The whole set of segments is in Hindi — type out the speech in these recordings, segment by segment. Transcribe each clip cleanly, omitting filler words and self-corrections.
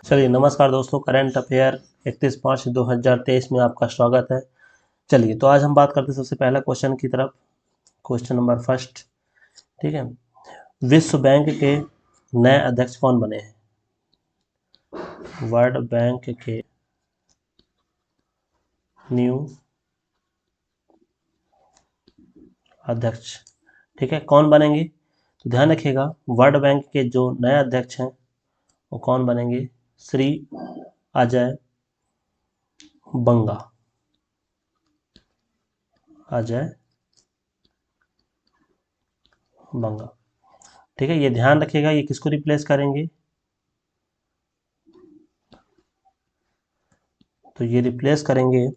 चलिए नमस्कार दोस्तों, करंट अफेयर 31/5/2023 में आपका स्वागत है। चलिए तो आज हम बात करते हैं सबसे पहला क्वेश्चन की तरफ। क्वेश्चन नंबर फर्स्ट, ठीक है। विश्व बैंक के नए अध्यक्ष कौन बने हैं? वर्ल्ड बैंक के न्यू अध्यक्ष, ठीक है, कौन बनेंगे? तो ध्यान रखिएगा, वर्ल्ड बैंक के जो नए अध्यक्ष हैं वो कौन बनेंगे? श्री अजय बंगा। अजय बंगा, ठीक है। ये ध्यान रखिएगा, ये किसको रिप्लेस करेंगे? तो ये रिप्लेस करेंगे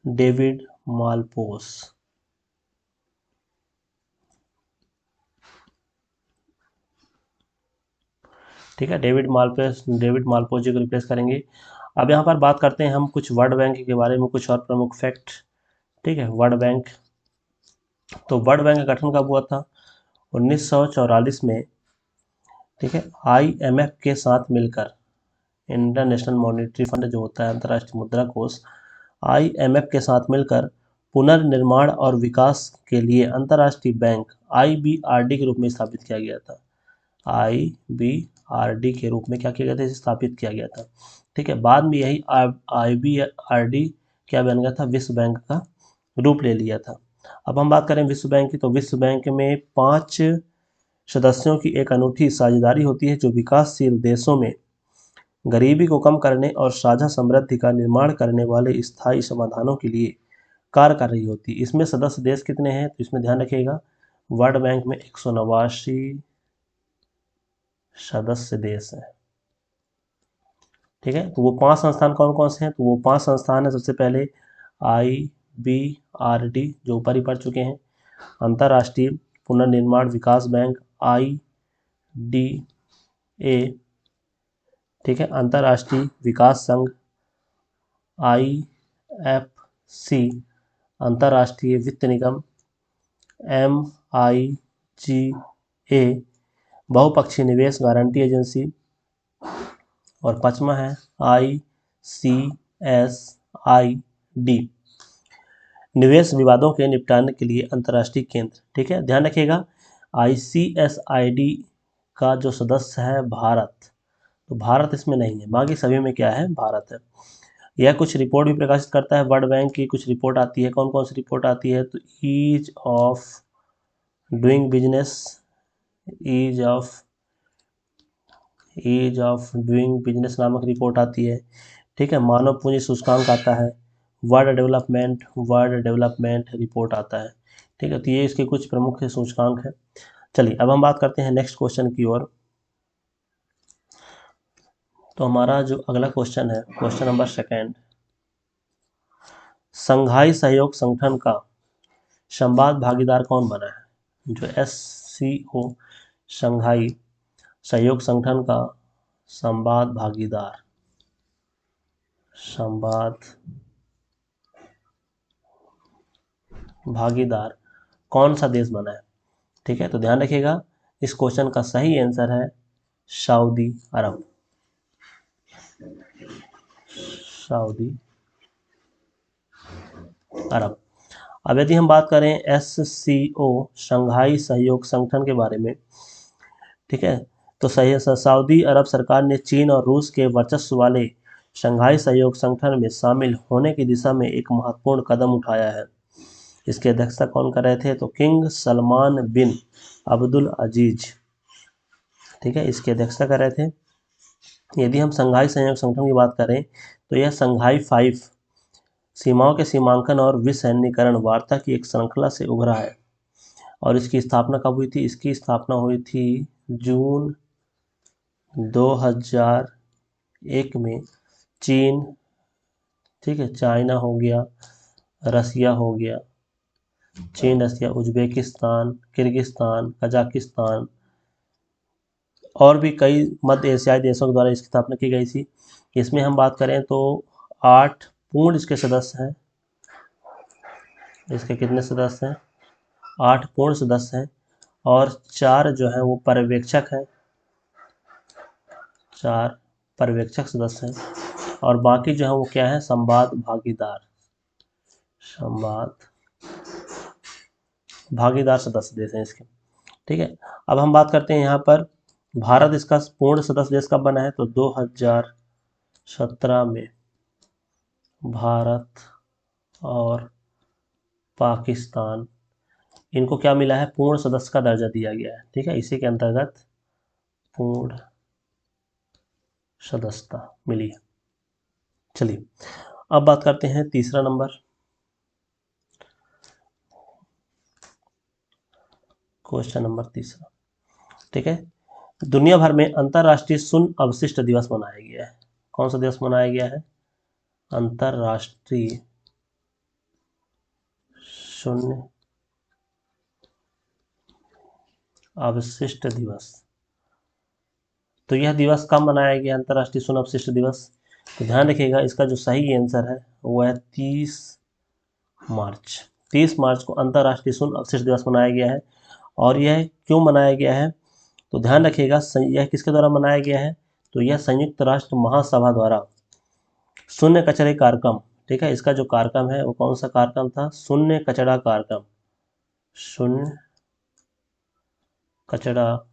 डेविड मालपोस। ठीक है, डेविड मालपोस जी को रिप्लेस करेंगे। अब यहाँ पर बात करते हैं हम कुछ वर्ल्ड बैंक के बारे में, कुछ और प्रमुख फैक्ट। ठीक है, वर्ल्ड बैंक, तो वर्ल्ड बैंक का गठन कब हुआ था? 1944 में। ठीक है, IMF के साथ मिलकर, इंटरनेशनल मॉनेटरी फंड जो होता है, अंतर्राष्ट्रीय मुद्रा कोष, IMF के साथ मिलकर पुनर्निर्माण और विकास के लिए अंतर्राष्ट्रीय बैंक IBRD के रूप में स्थापित किया गया था। IBRD के रूप में क्या किया गया था? इसे स्थापित किया गया था। ठीक है, बाद में यही IBRD क्या बन गया था? विश्व बैंक का रूप ले लिया था। अब हम बात करें विश्व बैंक की, तो विश्व बैंक में 5 सदस्यों की एक अनूठी साझेदारी होती है जो विकासशील देशों में गरीबी को कम करने और साझा समृद्धि का निर्माण करने वाले स्थायी समाधानों के लिए कार्य कर रही होती है। इसमें सदस्य देश कितने हैं? तो इसमें ध्यान रखिएगा, वर्ल्ड बैंक में 189 सदस्य देश हैं। ठीक है, तो वो 5 संस्थान कौन कौन से हैं? तो वो 5 संस्थान हैं। सबसे पहले IBRD जो ऊपर ही पढ़ चुके हैं, अंतर्राष्ट्रीय पुनर्निर्माण विकास बैंक IDA, ठीक है, अंतर्राष्ट्रीय विकास संघ IFC, अंतर्राष्ट्रीय वित्त निगम MIGA, बहुपक्षीय निवेश गारंटी एजेंसी, और 5वां है ICSID, निवेश विवादों के निपटाने के लिए अंतर्राष्ट्रीय केंद्र। ठीक है, ध्यान रखिएगा, ICSID का जो सदस्य है भारत, तो भारत इसमें नहीं है, बाकी सभी में क्या है? भारत है। यह कुछ रिपोर्ट भी प्रकाशित करता है, वर्ल्ड बैंक की कुछ रिपोर्ट आती है। कौन कौन सी रिपोर्ट आती है? तो ease of doing business, ease of doing business नामक रिपोर्ट आती है। ठीक है, मानव पूंजी सूचकांक आता है, वर्ल्ड डेवलपमेंट रिपोर्ट आता है। ठीक है, तो ये इसके कुछ प्रमुख सूचकांक है। चलिए अब हम बात करते हैं नेक्स्ट क्वेश्चन की ओर। तो हमारा जो अगला क्वेश्चन है, क्वेश्चन नंबर सेकेंड, संघाई सहयोग संगठन का संवाद भागीदार कौन बना है? जो SCO, संघाई सहयोग संगठन का संवाद भागीदार कौन सा देश बना है? ठीक है, तो ध्यान रखिएगा, इस क्वेश्चन का सही आंसर है सऊदी अरब। सऊदी अरब। अब यदि हम बात करें SCO, शंघाई सहयोग संगठन के बारे में, ठीक है, तो सऊदी अरब सरकार ने चीन और रूस के वर्चस्व वाले शंघाई सहयोग संगठन में शामिल होने की दिशा में एक महत्वपूर्ण कदम उठाया है। इसकी अध्यक्षता कौन कर रहे थे? तो किंग सलमान बिन अब्दुल अजीज, ठीक है, इसकी अध्यक्षता कर रहे थे। यदि हम शंघाई सहयोग संगठन की बात करें, तो यह शंघाई 5 सीमाओं के सीमांकन और विसैन्यीकरण वार्ता की एक श्रृंखला से उभरा है। और इसकी स्थापना कब हुई थी? इसकी स्थापना हुई थी जून 2001 में। चीन, ठीक है, चाइना हो गया, रसिया हो गया, चीन, रसिया, उज्बेकिस्तान, किर्गिस्तान, कजाकिस्तान और भी कई मध्य एशियाई देशों के द्वारा इसकी स्थापना की गई थी। इसमें हम बात करें तो 8 पूर्ण इसके सदस्य हैं। इसके कितने सदस्य हैं? 8 पूर्ण सदस्य हैं। और 4 जो है वो पर्यवेक्षक हैं, 4 पर्यवेक्षक सदस्य हैं, और बाकी जो है वो क्या है, संवाद भागीदार, संवाद भागीदार सदस्य देश हैं इसके। ठीक है, अब हम बात करते हैं यहाँ पर भारत इसका पूर्ण सदस्य देश कब बना है, तो 2017 में भारत और पाकिस्तान, इनको क्या मिला है, पूर्ण सदस्य का दर्जा दिया गया है। ठीक है, इसी के अंतर्गत पूर्ण सदस्यता मिली है। चलिए अब बात करते हैं तीसरा नंबर, क्वेश्चन नंबर तीसरा। ठीक है, दुनिया भर में अंतर्राष्ट्रीय शून्य अवशिष्ट दिवस मनाया गया है। कौन सा दिवस मनाया गया है, अंतर्राष्ट्रीय शून्य अवशिष्ट दिवस। तो यह दिवस कब मनाया गया, अंतर्राष्ट्रीय शून्य अवशिष्ट दिवस, तो ध्यान रखिएगा इसका जो सही आंसर है वो है 30 मार्च। 30 मार्च को अंतर्राष्ट्रीय शून्य अवशिष्ट दिवस मनाया गया है। और यह क्यों मनाया गया है, तो ध्यान रखिएगा यह किसके द्वारा मनाया गया है, तो यह संयुक्त राष्ट्र महासभा द्वारा शून्य कचरे कार्यक्रम, ठीक है, इसका जो कार्यक्रम है वो कौन सा कार्यक्रम था, शून्य कचरा कार्यक्रम, शून्य कचरा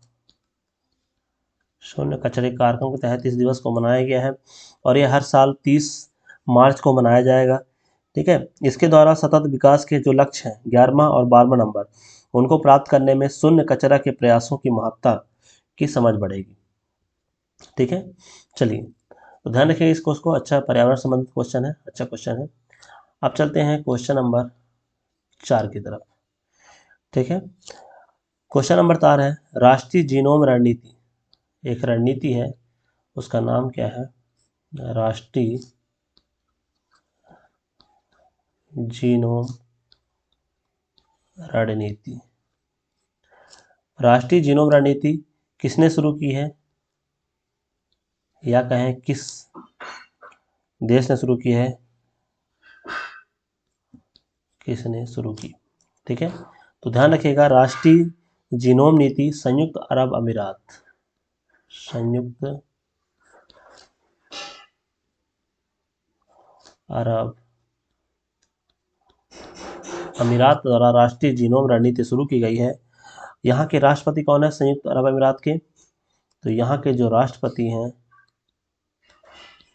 शून्य कचरे कार्यक्रम के तहत इस दिवस को मनाया गया है। और यह हर साल 30 मार्च को मनाया जाएगा। ठीक है, इसके द्वारा सतत विकास के जो लक्ष्य हैं 11वां और 12वां नंबर, उनको प्राप्त करने में शून्य कचरा के प्रयासों की महत्ता की समझ बढ़ेगी। ठीक है, चलिए तो ध्यान रखिए इस क्वेश्चन को, अच्छा पर्यावरण संबंधित क्वेश्चन है, अच्छा क्वेश्चन है। अब चलते हैं क्वेश्चन नंबर 4 की तरफ। ठीक है, क्वेश्चन नंबर 4 है, राष्ट्रीय जीनोम रणनीति, एक रणनीति है, उसका नाम क्या है, राष्ट्रीय जीनोम रणनीति। राष्ट्रीय जीनोम रणनीति किसने शुरू की है, या कहें किस देश ने शुरू की है, किसने शुरू की। ठीक है, तो ध्यान रखिएगा राष्ट्रीय जीनोम नीति संयुक्त अरब अमीरात, संयुक्त अरब अमीरात द्वारा राष्ट्रीय जीनोम रणनीति शुरू की गई है। यहाँ के राष्ट्रपति कौन है संयुक्त अरब अमीरात के, तो यहाँ के जो राष्ट्रपति हैं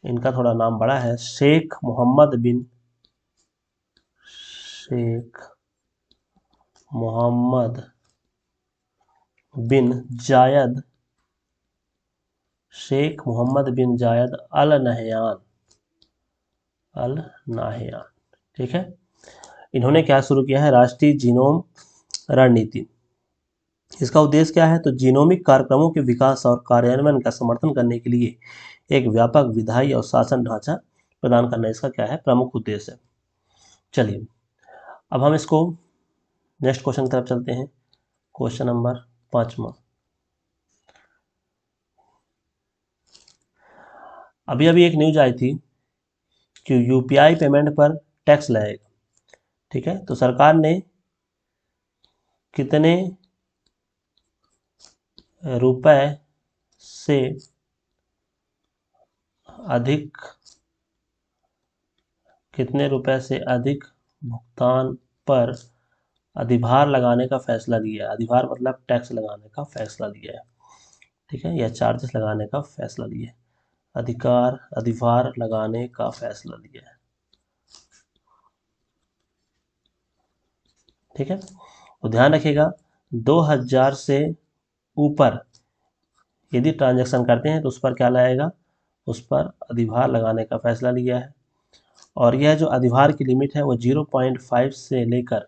इनका थोड़ा नाम बड़ा है, शेख मोहम्मद बिन जायद, शेख मोहम्मद बिन जायद अल नाहयान। ठीक है, इन्होंने क्या शुरू किया है, राष्ट्रीय जीनोम रणनीति। इसका उद्देश्य क्या है, तो जीनोमिक कार्यक्रमों के विकास और कार्यान्वयन का समर्थन करने के लिए एक व्यापक विधायी और शासन ढांचा प्रदान करना इसका क्या है, प्रमुख उद्देश्य है। चलिए अब हम इसको नेक्स्ट क्वेश्चन की तरफ चलते हैं, क्वेश्चन नंबर 5वां। अभी अभी एक न्यूज आई थी कि यूपीआई पेमेंट पर टैक्स लगेगा। ठीक है, तो सरकार ने कितने रुपए से अधिक भुगतान पर अधिभार लगाने का फैसला लिया है। अधिभार मतलब टैक्स लगाने का फैसला लिया है। ठीक है, या चार्जेस लगाने का फैसला लिया है, अधिभार लगाने का फैसला लिया है। ठीक है, तो ध्यान रखिएगा 2000 से ऊपर यदि ट्रांजैक्शन करते हैं तो उस पर क्या लगाएगा, उस पर अधिभार लगाने का फैसला लिया है। और यह जो अधिभार की लिमिट है वो 0.5 से लेकर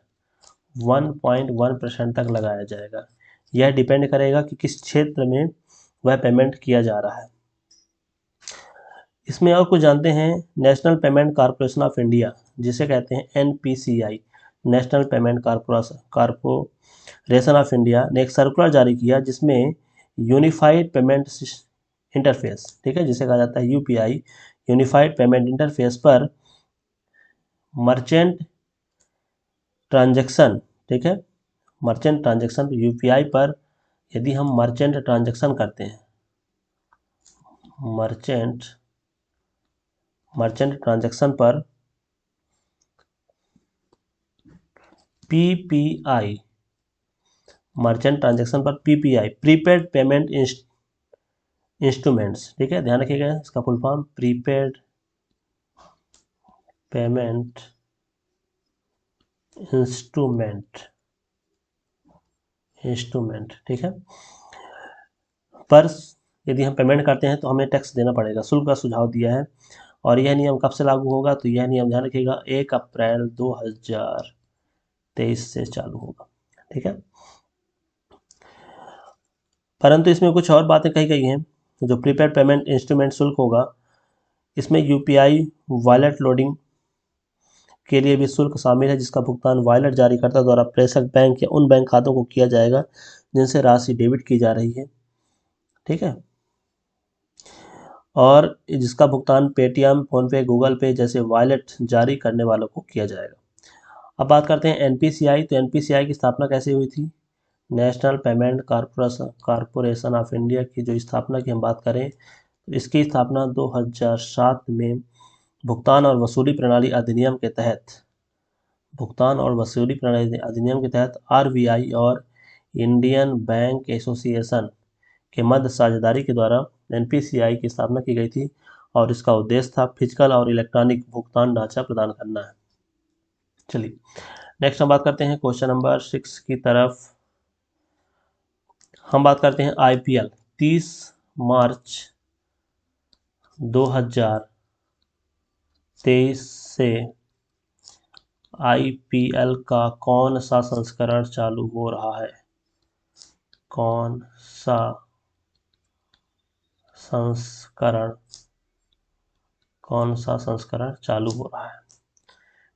1.1% तक लगाया जाएगा। यह डिपेंड करेगा कि किस क्षेत्र में वह पेमेंट किया जा रहा है। इसमें और कुछ जानते हैं, national payment corporation of India, जिसे कहते हैं NPCI, national payment corporation of India ने एक सर्कुलर जारी किया जिसमें यूनिफाइड पेमेंट इंटरफेस, ठीक है, जिसे कहा जाता है यूपीआई, यूनिफाइड पेमेंट इंटरफेस पर मर्चेंट ट्रांजैक्शन, ठीक है, मर्चेंट ट्रांजैक्शन यूपीआई पर यदि हम मर्चेंट ट्रांजैक्शन करते हैं, मर्चेंट ट्रांजैक्शन पर पीपीआई, मर्चेंट ट्रांजैक्शन पर पीपीआई, प्रीपेड पेमेंट इंस्ट्रूमेंट्स, ठीक है, ध्यान रखिएगा इसका full form prepaid payment instrument, ठीक है, पर यदि हम पेमेंट करते हैं तो हमें टैक्स देना पड़ेगा, शुल्क का सुझाव दिया है। और यह नियम कब से लागू होगा, तो यह नियम ध्यान रखिएगा 1 अप्रैल 2023 से चालू होगा, ठीक है। परंतु इसमें कुछ और बातें कही गई हैं। जो प्रीपेड पेमेंट इंस्ट्रूमेंट शुल्क होगा, इसमें यूपीआई वॉलेट लोडिंग के लिए भी शुल्क शामिल है, जिसका भुगतान वॉलेट जारीकर्ता द्वारा प्रेषक बैंक या उन बैंक खातों को किया जाएगा जिनसे राशि डेबिट की जा रही है, ठीक है, और जिसका भुगतान पेटीएम, फोनपे, गूगल पे जैसे वॉलेट जारी करने वालों को किया जाएगा। अब बात करते हैं एनपीसीआई। तो एनपीसीआई की स्थापना कैसे हुई थी? National payment corporation of India की जो स्थापना की हम बात करें, तो इसकी स्थापना 2007 में भुगतान और वसूली प्रणाली अधिनियम के तहत, आरबीआई और इंडियन बैंक एसोसिएशन के मध्य साझेदारी के द्वारा एनपीसीआई की स्थापना की गई थी और इसका उद्देश्य था फिजिकल और इलेक्ट्रॉनिक भुगतान ढांचा प्रदान करना है। चलिए नेक्स्ट हम बात करते हैं क्वेश्चन नंबर 6 की तरफ। हम बात करते हैं आईपीएल 30 मार्च 2023 से आईपीएल का कौन सा संस्करण चालू हो रहा है? कौन सा संस्करण चालू हो रहा है,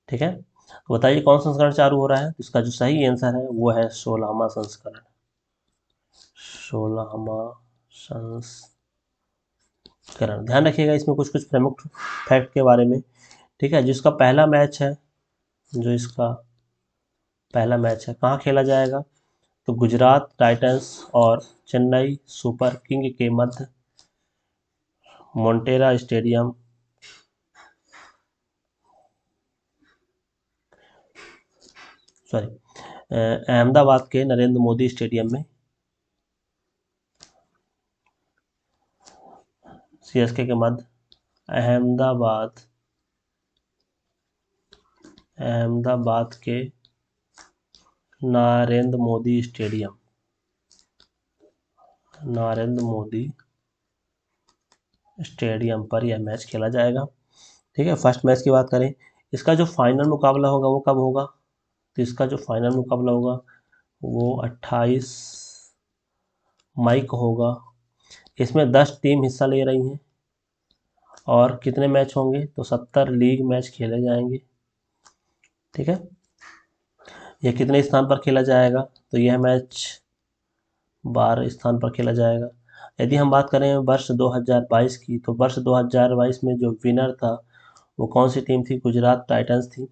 ठीक है, तो बताइए कौन सा संस्करण चालू हो रहा है। इसका जो सही आंसर है वो है 16वां संस्करण, 16वां संस्करण। ध्यान रखिएगा इसमें कुछ कुछ प्रमुख फैक्ट के बारे में, ठीक है। जिसका पहला मैच है, कहाँ खेला जाएगा, तो गुजरात टाइटंस और चेन्नई सुपर किंग के मध्य मोटेरा स्टेडियम, अहमदाबाद के नरेंद्र मोदी स्टेडियम में सीएसके के मध्य अहमदाबाद के नरेंद्र मोदी स्टेडियम पर यह मैच खेला जाएगा, ठीक है। फर्स्ट मैच की बात करें, इसका जो फाइनल मुकाबला होगा वो कब होगा, तो इसका जो फाइनल मुकाबला होगा वो 28 मई को होगा। इसमें 10 टीम हिस्सा ले रही हैं और कितने मैच होंगे, तो 70 लीग मैच खेले जाएंगे, ठीक है। यह कितने स्थान पर खेला जाएगा, तो यह मैच 12 स्थान पर खेला जाएगा। यदि हम बात करें वर्ष 2022 की, तो वर्ष 2022 में जो विनर था वो कौन सी टीम थी, गुजरात टाइटंस थी,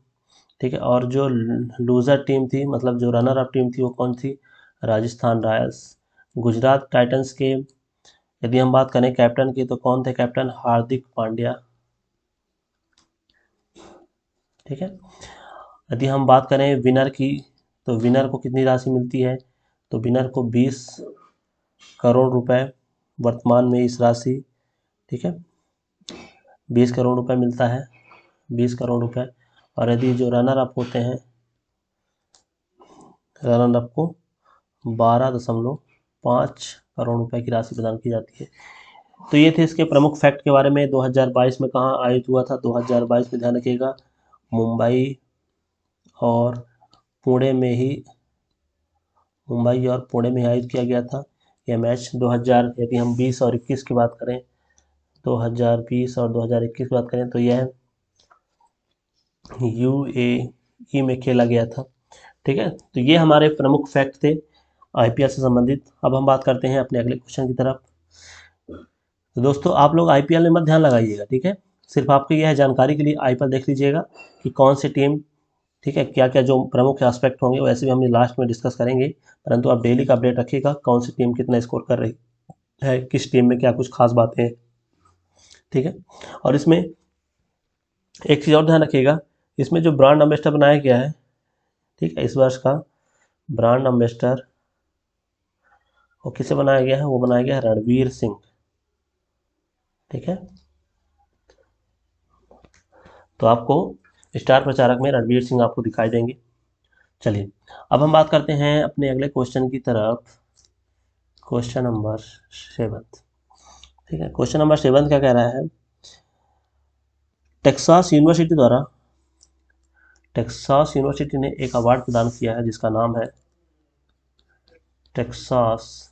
ठीक है। और जो लूज़र टीम थी, मतलब जो रनर अप टीम थी, वो कौन थी, राजस्थान रॉयल्स। गुजरात टाइटंस के यदि हम बात करें कैप्टन की, तो कौन थे कैप्टन, हार्दिक पांड्या, ठीक है। यदि हम बात करें विनर की, तो विनर को कितनी राशि मिलती है, तो विनर को 20 करोड़ रुपए वर्तमान में इस राशि, ठीक है, 20 करोड़ रुपए मिलता है, 20 करोड़ रुपए। और यदि जो रनर अप होते हैं, रनर अप को 12.5 करोड़ रुपए की राशि प्रदान की जाती है। तो ये थे इसके प्रमुख फैक्ट के बारे में। 2022 में कहाँ आयोजित हुआ था, 2022 में ध्यान रखिएगा मुंबई और पुणे में आयोजित किया गया था यह मैच। 2000 यदि हम 20 और 21 की बात करें, 2020 और 2021 की बात करें, तो यह यूएई में खेला गया था, ठीक है। तो ये हमारे प्रमुख फैक्ट थे आईपीएल से संबंधित। अब हम बात करते हैं अपने अगले क्वेश्चन की तरफ। तो दोस्तों आप लोग आईपीएल में मत ध्यान लगाइएगा, ठीक है, सिर्फ आपको यह जानकारी के लिए आईपीएल देख लीजिएगा कि कौन सी टीम ठीक है, क्या क्या जो प्रमुख एस्पेक्ट होंगे वैसे भी हम लास्ट में डिस्कस करेंगे, परंतु आप डेली का अपडेट रखिएगा कौन सी टीम कितना स्कोर कर रही है, किस टीम में क्या कुछ खास बातें हैं। ठीक है, और इसमें एक चीज़ और ध्यान रखिएगा, इसमें जो ब्रांड एम्बेसडर बनाया गया है, ठीक है, इस वर्ष का ब्रांड एम्बेसडर वो किसे बनाया गया है, वो बनाया गया है रणवीर सिंह। ठीक है, तो आपको स्टार प्रचारक में रणवीर सिंह आपको दिखाई देंगे। चलिए, अब हम बात करते हैं अपने अगले क्वेश्चन की तरफ, क्वेश्चन नंबर 7। ठीक है, क्वेश्चन नंबर 7 क्या कह रहा है, टेक्सास यूनिवर्सिटी ने एक अवार्ड प्रदान किया है जिसका नाम है टेक्सास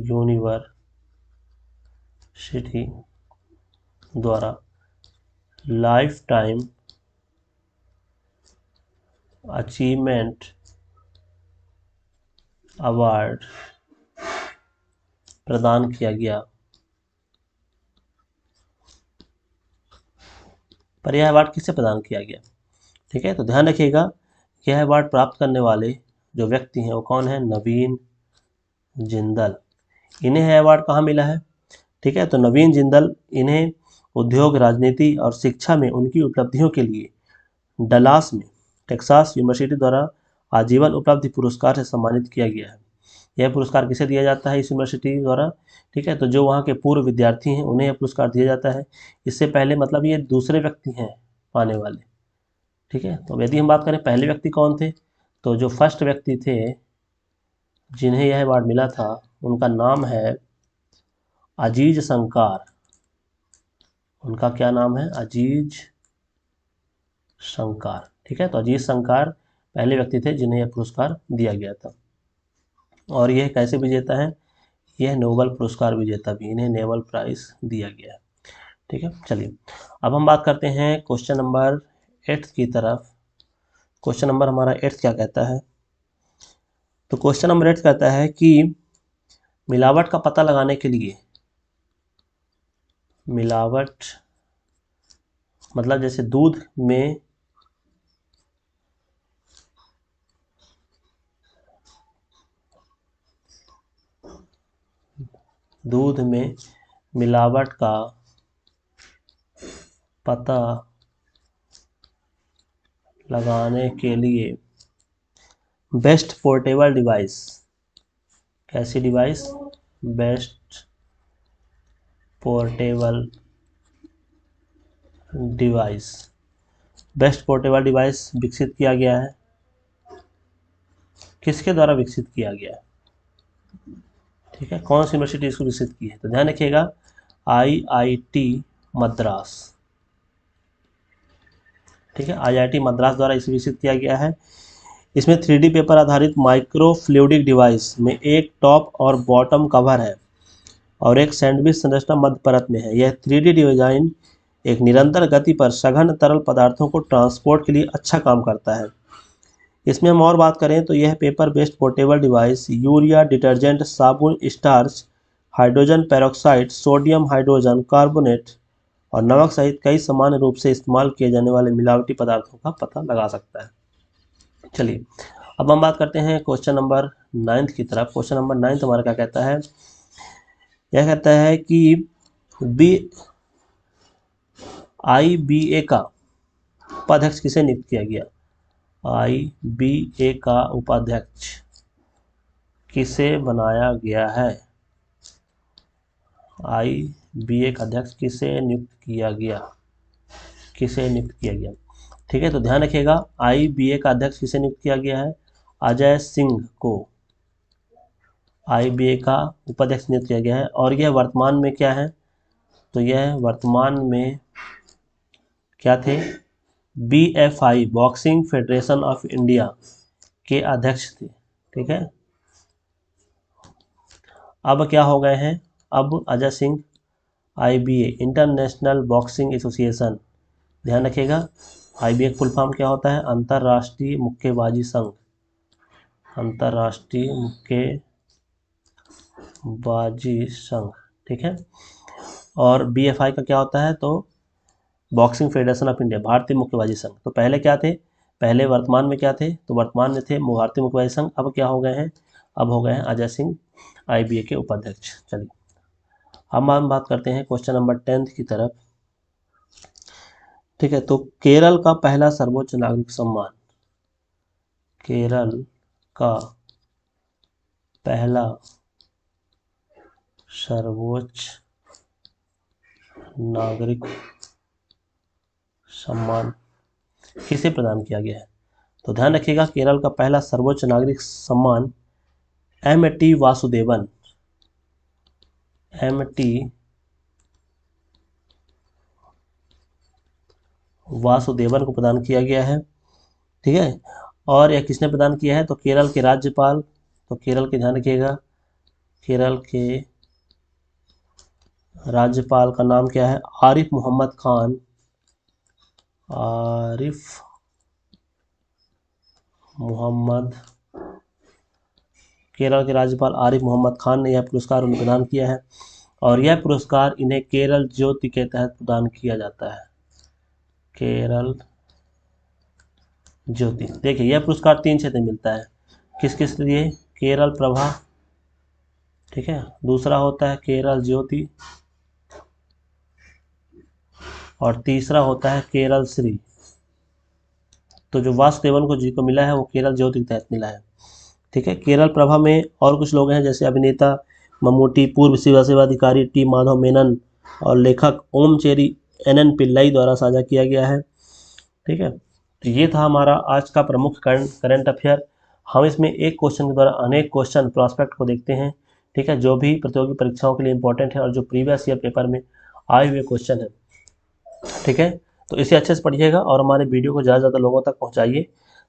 यूनिवर्सिटी द्वारा लाइफ टाइम अचीवमेंट अवार्ड प्रदान किया गया। पर यह अवार्ड किसे प्रदान किया गया? ठीक है, तो ध्यान रखिएगा, यह अवार्ड प्राप्त करने वाले जो व्यक्ति हैं वो कौन है, नवीन जिंदल। इन्हें यह अवार्ड कहाँ मिला है? ठीक है, तो नवीन जिंदल इन्हें उद्योग, राजनीति और शिक्षा में उनकी उपलब्धियों के लिए डलास में टेक्सास यूनिवर्सिटी द्वारा आजीवन उपलब्धि पुरस्कार से सम्मानित किया गया है। यह पुरस्कार किसे दिया जाता है इस यूनिवर्सिटी द्वारा? ठीक है, तो जो वहाँ के पूर्व विद्यार्थी हैं उन्हें यह पुरस्कार दिया जाता है। इससे पहले मतलब ये दूसरे व्यक्ति हैं पाने वाले। ठीक है, तो यदि हम बात करें पहले व्यक्ति कौन थे, तो जो फर्स्ट व्यक्ति थे जिन्हें यह अवार्ड मिला था उनका नाम है अजीज संकार। उनका क्या नाम है? अजीज संकार। ठीक है, तो अजीज संकार पहले व्यक्ति थे जिन्हें यह पुरस्कार दिया गया था। और यह कैसे विजेता है? यह नोबेल पुरस्कार विजेता भी, इन्हें नोबेल प्राइज दिया गया है। ठीक है, चलिए अब हम बात करते हैं क्वेश्चन नंबर 8 की तरफ। क्वेश्चन नंबर हमारा 8 क्या कहता है, तो क्वेश्चन नंबर 8 कहता है कि मिलावट का पता लगाने के लिए, मिलावट मतलब जैसे दूध में मिलावट का पता लगाने के लिए बेस्ट पोर्टेबल डिवाइस, कैसी device? Best portable device, best portable device विकसित किया गया है। किसके द्वारा विकसित किया गया है? ठीक है, कौन सी यूनिवर्सिटी इसको विकसित की है? तो ध्यान रखिएगा, आईआईटी मद्रास। ठीक है, आईआईटी मद्रास द्वारा इसे विकसित किया गया है। इसमें 3D पेपर आधारित माइक्रो फ्लूइडिक डिवाइस में एक टॉप और बॉटम कवर है और एक सैंडविच संरचना मध्य परत में है। यह 3D डिजाइन एक निरंतर गति पर सघन तरल पदार्थों को ट्रांसपोर्ट के लिए अच्छा काम करता है। इसमें हम और बात करें तो यह paper based portable device urea, detergent, साबुन, starch, hydrogen peroxide, sodium hydrogen carbonate और नमक सहित कई सामान्य रूप से इस्तेमाल किए जाने वाले मिलावटी पदार्थों का पता लगा सकता है। चलिए, अब हम बात करते हैं क्वेश्चन नंबर 9 की तरफ। क्वेश्चन नंबर 9 हमारा क्या कहता है, यह कहता है कि IBA का उपाध्यक्ष किसे नियुक्त किया गया? IBA का उपाध्यक्ष किसे बनाया गया है? IBA का अध्यक्ष किसे नियुक्त किया गया? किसे नियुक्त किया गया? ठीक है, तो ध्यान रखिएगा, IBA का अध्यक्ष किसे नियुक्त किया गया है? अजय सिंह को IBA का उपाध्यक्ष नियुक्त किया गया है। और यह वर्तमान में क्या है? तो यह वर्तमान में क्या थे? BFI boxing federation of India के अध्यक्ष थे। ठीक है, अब क्या हो गए हैं? अब Ajay Singh IBA international boxing association, ध्यान रखिएगा, IBA फुल फॉर्म क्या होता है? अंतर्राष्ट्रीय मुक्केबाजी संघ, अंतर्राष्ट्रीय मुक्केबाजी संघ। ठीक है, और BFI का क्या होता है? तो बॉक्सिंग फेडरेशन ऑफ इंडिया, भारतीय मुक्केबाजी संघ। तो पहले क्या थे, पहले वर्तमान में क्या थे, तो वर्तमान में थे भारतीय मुक्केबाजी संघ, अब क्या हो गए हैं, अब हो गए हैं अजय सिंह IBA के उपाध्यक्ष। चलिए अब हम बात करते हैं क्वेश्चन नंबर 10 की तरफ। ठीक है, तो केरल का पहला सर्वोच्च नागरिक सम्मान, केरल का पहला सर्वोच्च नागरिक सम्मान किसे प्रदान किया गया है? तो ध्यान रखिएगा, केरल का पहला सर्वोच्च नागरिक सम्मान MT वासुदेवन, MT वासुदेवन को प्रदान किया गया है। ठीक है, और यह किसने प्रदान किया है, तो केरल के राज्यपाल, तो केरल के, ध्यान रखिएगा, केरल के राज्यपाल का नाम क्या है, आरिफ मोहम्मद खान, आरिफ मोहम्मद, केरल के राज्यपाल आरिफ मोहम्मद खान ने यह पुरस्कार उन्हें प्रदान किया है, और यह पुरस्कार इन्हें केरल ज्योति के तहत प्रदान किया जाता है, केरल ज्योति। देखिए यह पुरस्कार 3 क्षेत्र में मिलता है, किस किस लिए, केरल प्रभा, ठीक है, दूसरा होता है केरल ज्योति, और तीसरा होता है केरल श्री। तो जो वासुदेवन को जी को मिला है वो केरल ज्योति के तहत मिला है। ठीक है, केरल प्रभा में और कुछ लोग हैं, जैसे अभिनेता मम्मूटी, पूर्व सिविल सेवा अधिकारी T माधव मेनन, और लेखक ओम चेरी NN पिल्लाई द्वारा साझा किया गया है। ठीक है, तो ये था हमारा आज का प्रमुख करंट अफेयर। हम इसमें एक क्वेश्चन के द्वारा अनेक क्वेश्चन प्रॉस्पेक्ट को देखते हैं। ठीक है, जो भी प्रतियोगी परीक्षाओं के लिए इंपॉर्टेंट है और जो प्रीवियस ईयर पेपर में आए हुए क्वेश्चन है। ठीक है, तो इसे अच्छे से पढ़िएगा और हमारे वीडियो को ज़्यादा से ज़्यादा लोगों तक पहुँचाइए,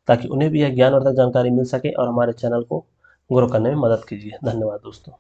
ताकि उन्हें भी यह ज्ञानवर्धक जानकारी मिल सके और हमारे चैनल को ग्रो करने में मदद कीजिए। धन्यवाद दोस्तों।